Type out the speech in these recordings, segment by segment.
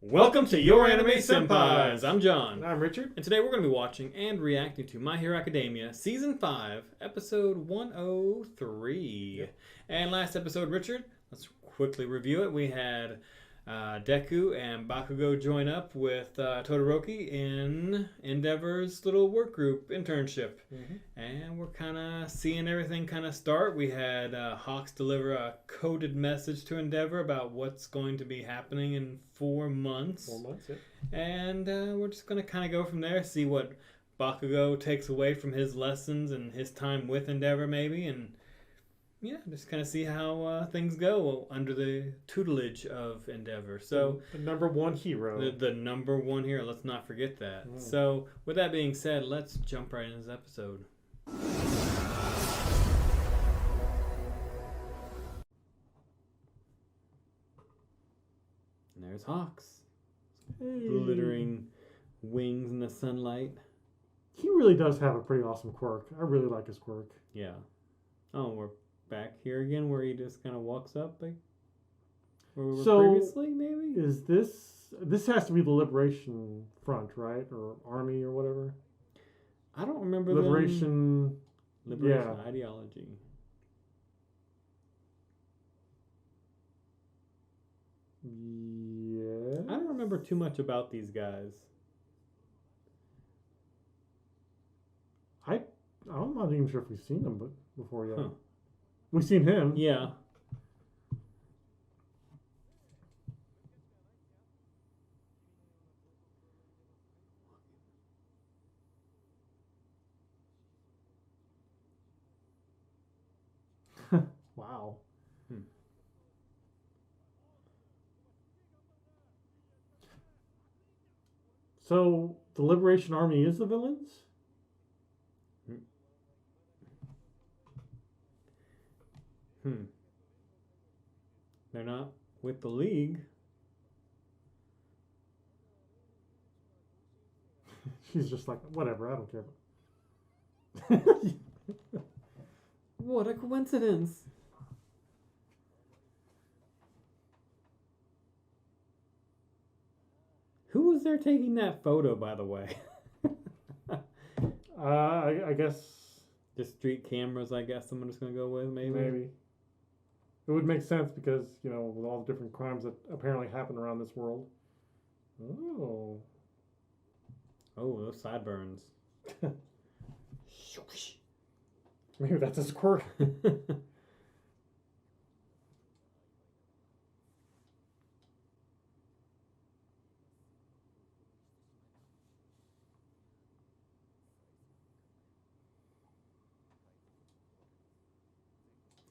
Welcome to Your Anime Senpais. I'm John. I'm Richard. And today we're going to be watching and reacting to My Hero Academia Season 5, Episode 103. Yep. And last episode, Richard, let's quickly review it. We had Deku and Bakugo join up with Todoroki in Endeavor's little work group internship. Mm-hmm. And we're kind of seeing everything kind of start. We had Hawks deliver a coded message to Endeavor about what's going to be happening in 4 months. 4 months, yeah. And we're just going to kind of go from there, see what Bakugo takes away from his lessons and his time with Endeavor maybe. And yeah, just kind of see how things go under the tutelage of Endeavor. So the number one hero. the number one hero, let's not forget that. Mm. So with that being said, let's jump right into this episode. And there's Hawks. Glittering wings in the sunlight. He really does have a pretty awesome quirk. I really like his quirk. Yeah. Oh, we're back here again where he just kind of walks up like where we were previously, maybe? Is this has to be the Liberation Front, right? Or Army or whatever? I don't remember Liberation ideology. Yeah. I don't remember too much about these guys. I'm not even sure if we've seen them before yet. Huh. We've seen him. Yeah. Wow. So the Liberation Army is the villains? They're not with the League. She's just like, whatever, I don't care. What a coincidence. Who was there taking that photo, by the way? I guess. Just street cameras, I guess I'm just going to go with, maybe. Maybe. It would make sense because, with all the different crimes that apparently happen around this world. Oh. Oh, those sideburns. Maybe that's his quirk.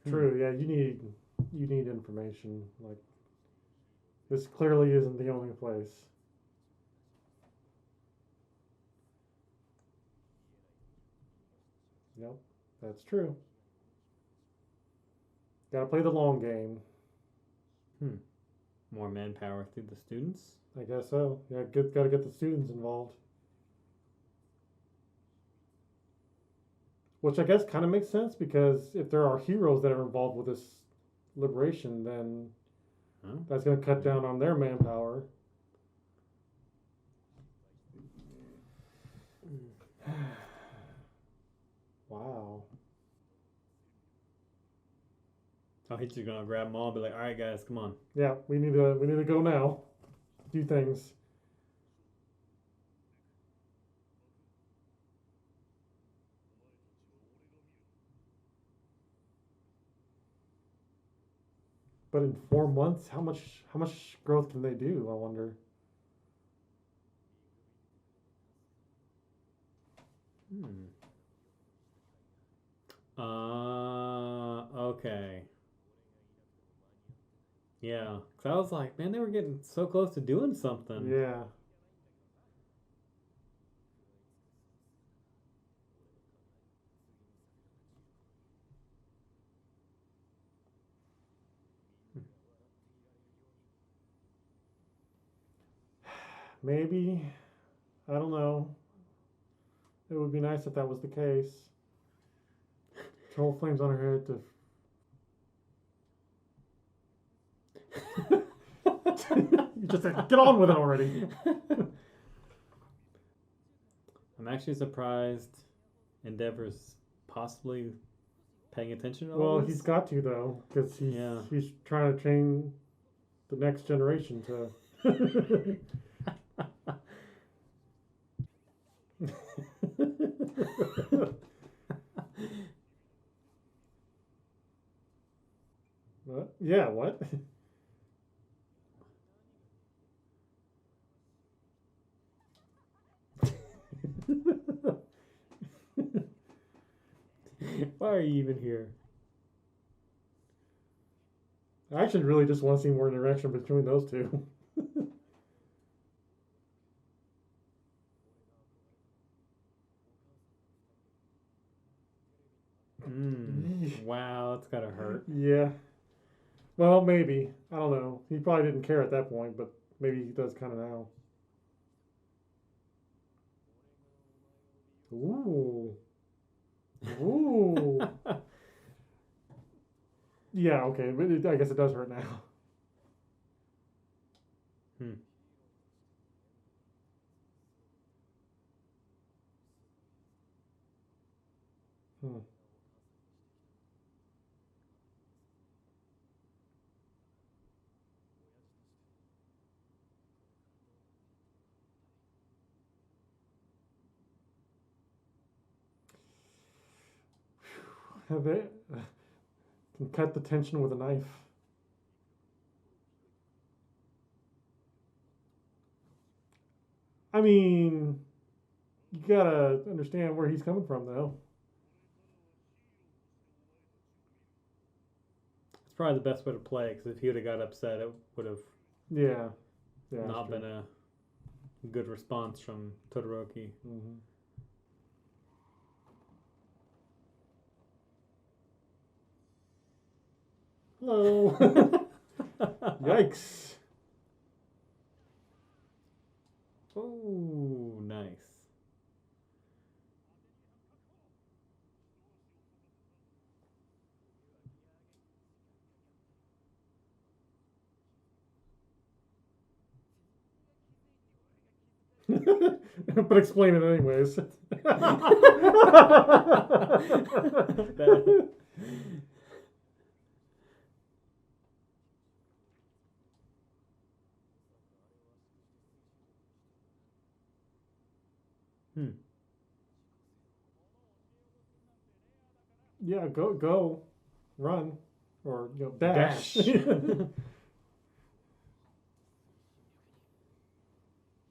True, yeah, you need information. Like, this clearly isn't the only place. Yep, that's true. Gotta play the long game. More manpower through the students? I guess so. Yeah, gotta get the students involved. Which I guess kind of makes sense because if there are heroes that are involved with this liberation, then that's going to cut down on their manpower. Wow. Oh, he's just gonna grab them all and be like, all right, guys, come on. Yeah, we need to go now. Do things. But in 4 months, how much growth can they do? I wonder. Okay. Yeah, because I was like, man, they were getting so close to doing something. Yeah. Maybe. I don't know. It would be nice if that was the case. Troll flames on her head to You just said, get on with it already. I'm actually surprised Endeavor's possibly paying attention to all Well, this. he's got to though, because he's trying to train the next generation to. What? Yeah, what? Why are you even here? I actually really just want to see more interaction between those two. Wow, that's gotta hurt. Yeah. Well, maybe. I don't know. He probably didn't care at that point, but maybe he does kind of now. Ooh. Ooh. Yeah, okay. But I guess it does hurt now. Hmm. Hmm. Have they can cut the tension with a knife. I mean, you gotta understand where he's coming from, though. It's probably the best way to play because if he would have got upset, it would have Yeah. Yeah. not been a good response from Todoroki. Mm-hmm. Hello. Yikes. Oh, nice. But explain it anyways. Hmm. Yeah, go, run, or dash. Dash.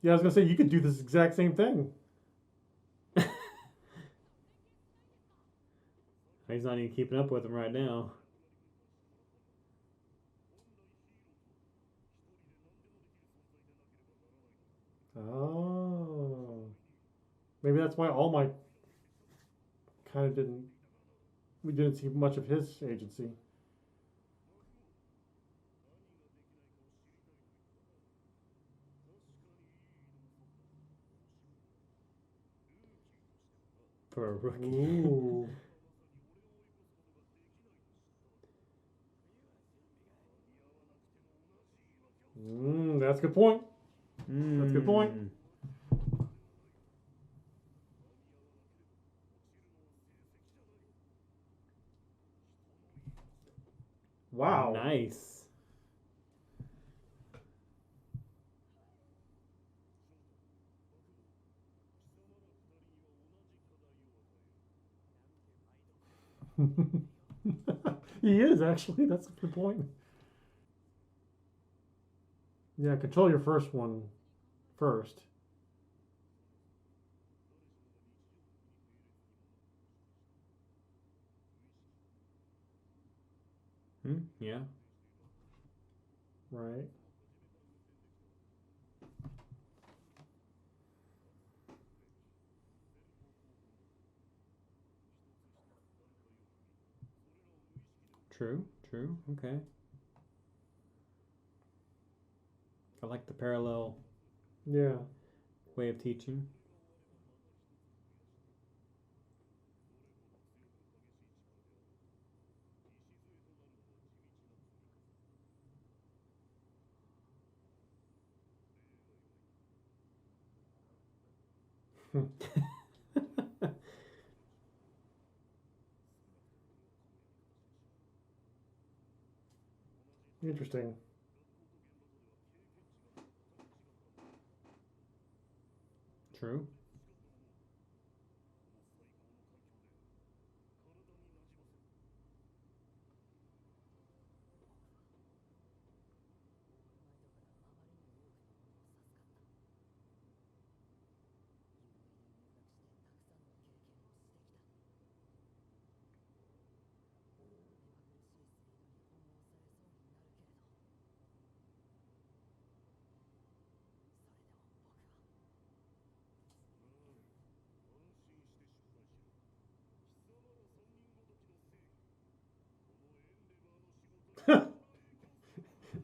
Yeah, I was gonna say you could do this exact same thing. He's not even keeping up with him right now. Oh, maybe that's why All Might kind of didn't. We didn't see much of his agency. For a rookie. Ooh. That's a good point. That's a good point. Wow. Nice. He is actually. That's a good point. Yeah, control your first one first. Yeah. Right. True. True. Okay. I like the parallel Yeah. way of teaching. Interesting. True.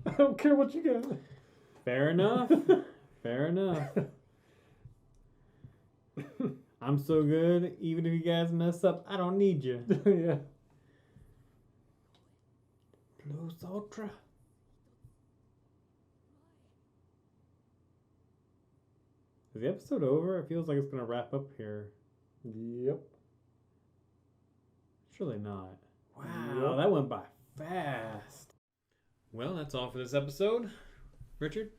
I don't care what you got. Fair enough. Fair enough. I'm so good, even if you guys mess up, I don't need you. Yeah. Plus ultra. Is the episode over? It feels like it's gonna wrap up here. Yep. Surely not. Wow, Yep. that went by fast. Well, that's all for this episode. Richard,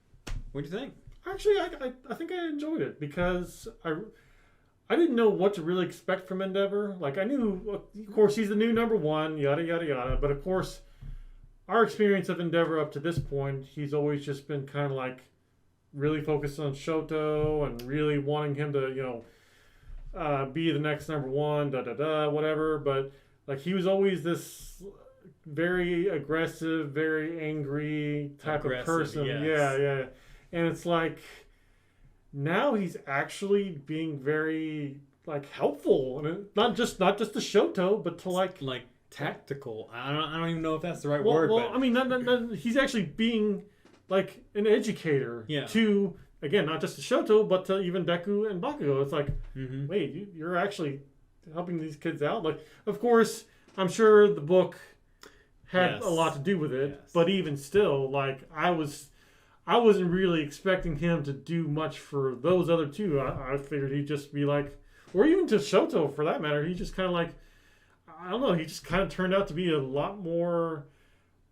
what do you think? Actually, I think I enjoyed it because I didn't know what to really expect from Endeavor. Like, I knew, of course, he's the new number one, yada, yada, yada. But, of course, our experience of Endeavor up to this point, he's always just been kind of like really focused on Shoto and really wanting him to, be the next number one, whatever. But, like, he was always this very aggressive, very angry type of person. Yes. Yeah. And it's like now he's actually being very like helpful, and not just to Shoto, but to like tactical. I don't even know if that's the right well, word. Well, but... I mean, he's actually being like an educator to again not just to Shoto, but to even Deku and Bakugo. It's like, wait, you're actually helping these kids out. Like, of course, I'm sure the book had a lot to do with it, but even still, like I wasn't really expecting him to do much for those other two. I figured he'd just be like, or even to Shoto for that matter. He just kind of like, I don't know. He just kind of turned out to be a lot more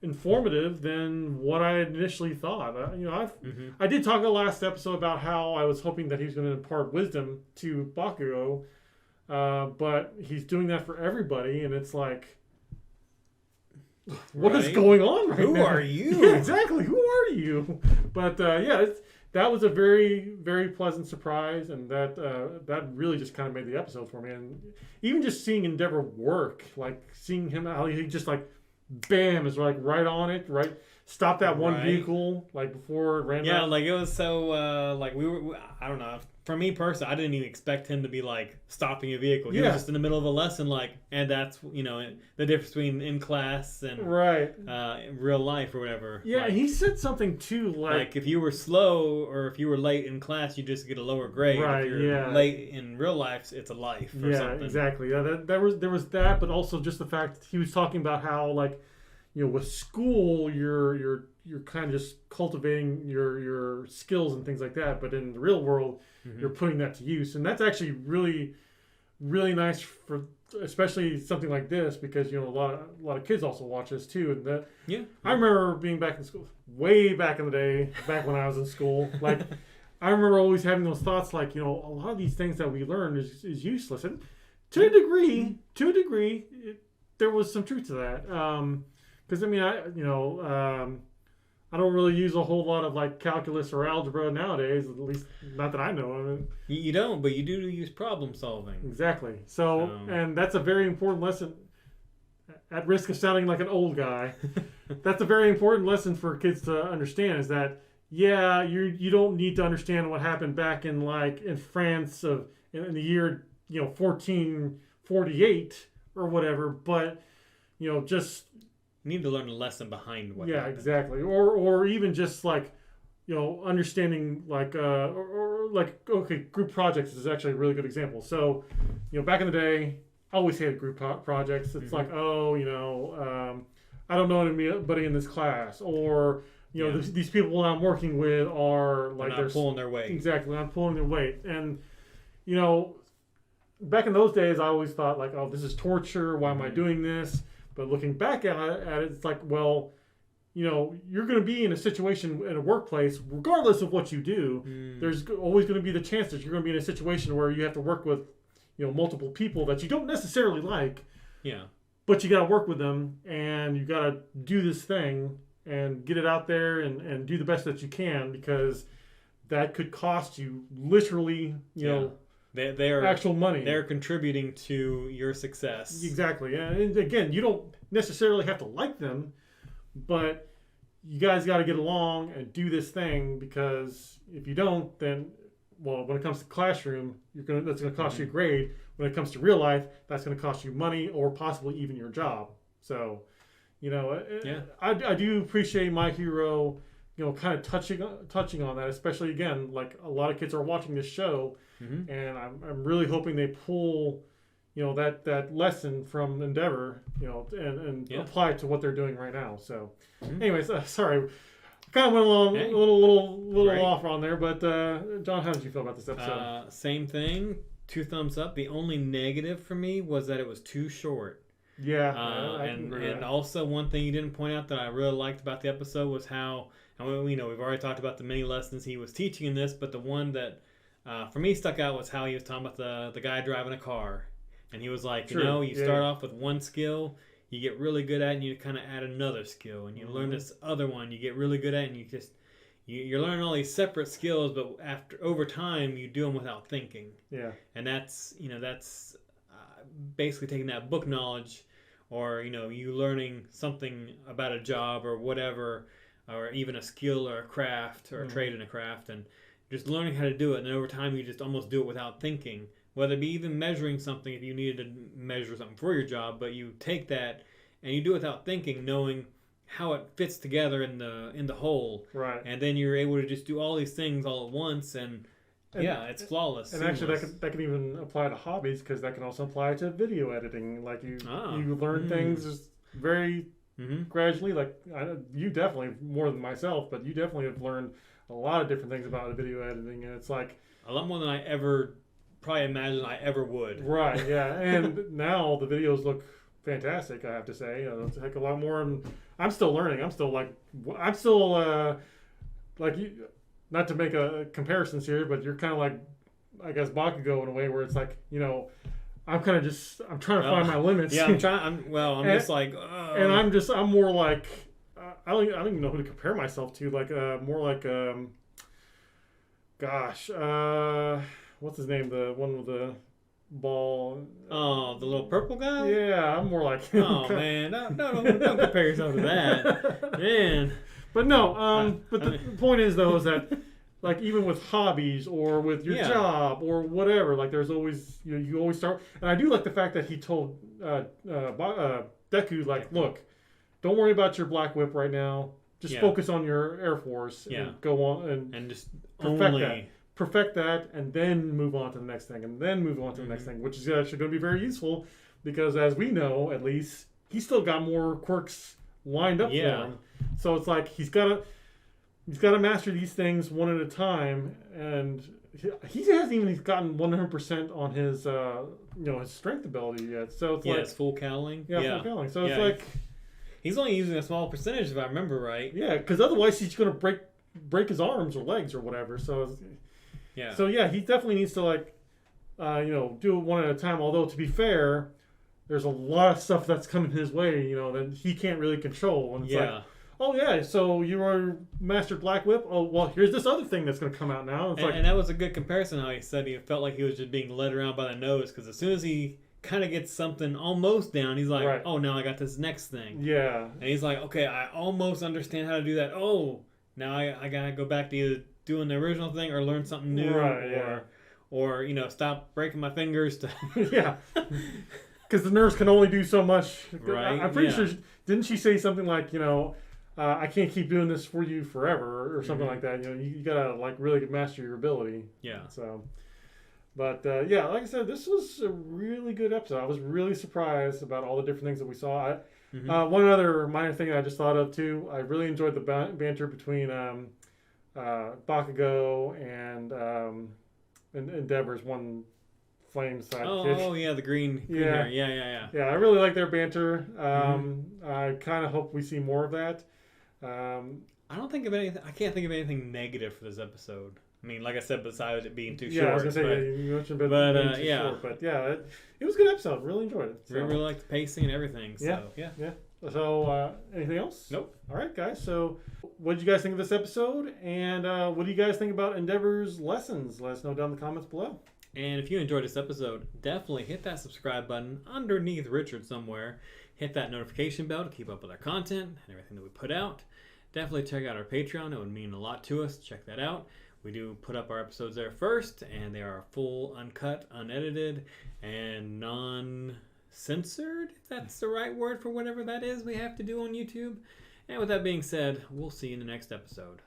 informative than what I initially thought. I did talk in the last episode about how I was hoping that he was going to impart wisdom to Bakugo, but he's doing that for everybody, and it's like, what is going on right now? Who are you? Yeah, exactly. Who are you? But that was a very, very pleasant surprise, and that really just kind of made the episode for me. And even just seeing Endeavor work, like seeing him how he just like, bam, is like right on it, right. Stop that one vehicle like before it ran. Yeah, like it was so like I don't know. For me personally, I didn't even expect him to be like stopping a vehicle. He was just in the middle of a lesson, like, and that's the difference between in class and real life or whatever. Yeah, like, he said something too, like if you were slow or if you were late in class, you just get a lower grade. Right. If you're late in real life, it's a life. Or something. Exactly. Yeah, there was that, but also just the fact that he was talking about how like, with school, you're kind of just cultivating your skills and things like that. But in the real world, you're putting that to use, and that's actually really, really nice for especially something like this because a lot of kids also watch this too. And that I remember being back in school, way back in the day, back when I was in school. Like I remember always having those thoughts, like a lot of these things that we learn is useless, and to a degree, there was some truth to that. Because I mean, I don't really use a whole lot of like calculus or algebra nowadays. At least not that I know of. You don't, but you do use problem solving. Exactly. So, and that's a very important lesson. At risk of sounding like an old guy, that's a very important lesson for kids to understand. Is that you don't need to understand what happened back in France in the year 1448 or whatever, but just. You need to learn a lesson behind what happened. Exactly. Or even just like, understanding like, okay, group projects is actually a really good example. So, back in the day, I always hated group projects. It's like, I don't know anybody in this class, or, these people I'm working with are like, they're pulling their weight. Exactly. I'm pulling their weight. And, you know, back in those days, I always thought like, oh, this is torture. Why am I doing this? But looking back at it, it's like, well, you know, you're going to be in a situation in a workplace, regardless of what you do. There's always going to be the chance that you're going to be in a situation where you have to work with, you know, multiple people that you don't necessarily like. Yeah. But you got to work with them, and you got to do this thing and get it out there and do the best that you can, because that could cost you literally, you know, they're actual money. They're contributing to your success. Exactly. And again, you don't necessarily have to like them, but you guys got to get along and do this thing, because if you don't, then, well, when it comes to classroom, that's going to cost you a grade. When it comes to real life, that's going to cost you money or possibly even your job. So, you know, I do appreciate My Hero, you know, kind of touching on that, especially, again, like a lot of kids are watching this show, and I'm really hoping they pull, you know, that lesson from Endeavor, you know, and apply it to what they're doing right now. So, anyways, sorry. Kind of went along a little off on there, but John, how did you feel about this episode? Same thing. 2 thumbs up. The only negative for me was that it was too short. Yeah, and also one thing you didn't point out that I really liked about the episode was how, and we know we've already talked about the many lessons he was teaching in this, but the one that for me stuck out was how he was talking about the guy driving a car, and he was like, you know, you start off with one skill, you get really good at it, and you kind of add another skill, and you learn this other one, you get really good at it, and you just you're learning all these separate skills, but over time you do them without thinking. Yeah. And that's basically taking that book knowledge, or you learning something about a job or whatever, or even a skill or a craft or a trade in a craft, and just learning how to do it. And then over time you just almost do it without thinking. Whether it be even measuring something, if you needed to measure something for your job, but you take that and you do it without thinking, knowing how it fits together in the whole, right? And then you're able to just do all these things all at once, and it's flawless. And seamless. Actually, that can even apply to hobbies, because that can also apply to video editing. Like you learn things just very gradually. Like you definitely, more than myself, but you definitely have learned a lot of different things about video editing, and it's like a lot more than I ever probably imagined I ever would. Right? Yeah, and now the videos look fantastic, I have to say. It's a heck of a lot more, and I'm still learning. I'm still like you, not to make comparisons here, but you're kind of like, I guess, Bakugo in a way, where it's like, I'm trying to find my limits. Yeah, I'm more like, I don't even know who to compare myself to. Like more like what's his name? The one with the ball. Oh, the little purple guy? Yeah, I'm more like him. Oh, man. Don't compare yourself to that. Man. But no, the point is, though, is that, like, even with hobbies or with your job or whatever, like, there's always, you always start. And I do like the fact that he told Deku, like, look, don't worry about your Black Whip right now. Just focus on your Air Force and go on and just perfect that, and then move on to the next thing, and then move on to the next thing, which is actually going to be very useful, because as we know, at least, he's still got more quirks lined up for him. So it's like he's got to master these things one at a time, and he hasn't even gotten 100% on his his strength ability yet. So it's like it's full cowling. Full cowling. So it's like he's only using a small percentage, if I remember right. Yeah, because otherwise he's going to break his arms or legs or whatever. So. So he definitely needs to do it one at a time. Although, to be fair, there's a lot of stuff that's coming his way, that he can't really control. And it's like, oh yeah, so you are mastered Black Whip. Oh well, here's this other thing that's going to come out now. And that was a good comparison. How he said he felt like he was just being led around by the nose, because as soon as he kind of gets something almost down, he's like, oh, now I got this next thing. Yeah. And he's like, okay, I almost understand how to do that. Oh, now I gotta go back to either doing the original thing or learn something new, or stop breaking my fingers to because the nurse can only do so much. Right. I'm pretty sure, didn't she say something like, I can't keep doing this for you forever, or something like that. You gotta really master your ability. Yeah. So, but like I said, this was a really good episode. I was really surprised about all the different things that we saw. One other minor thing I just thought of too. I really enjoyed the banter between Bakugo and Endeavor's one Flame sidekick. Oh yeah, the green hair. Yeah. Yeah, I really like their banter. I kind of hope we see more of that. I don't think of anything. I can't think of anything negative for this episode. I mean, like I said, besides it being too short. I was gonna say you mentioned being too short, but yeah, it was a good episode. Really enjoyed it. So. Really like the pacing and everything. So yeah. So anything else? Nope. All right, guys. So what did you guys think of this episode? And what do you guys think about Endeavor's lessons? Let us know down in the comments below. And if you enjoyed this episode, definitely hit that subscribe button underneath Richard somewhere. Hit that notification bell to keep up with our content and everything that we put out. Definitely check out our Patreon. It would mean a lot to us. Check that out. We do put up our episodes there first, and they are full, uncut, unedited, and non-censored, if that's the right word for whatever that is we have to do on YouTube. And with that being said, we'll see you in the next episode.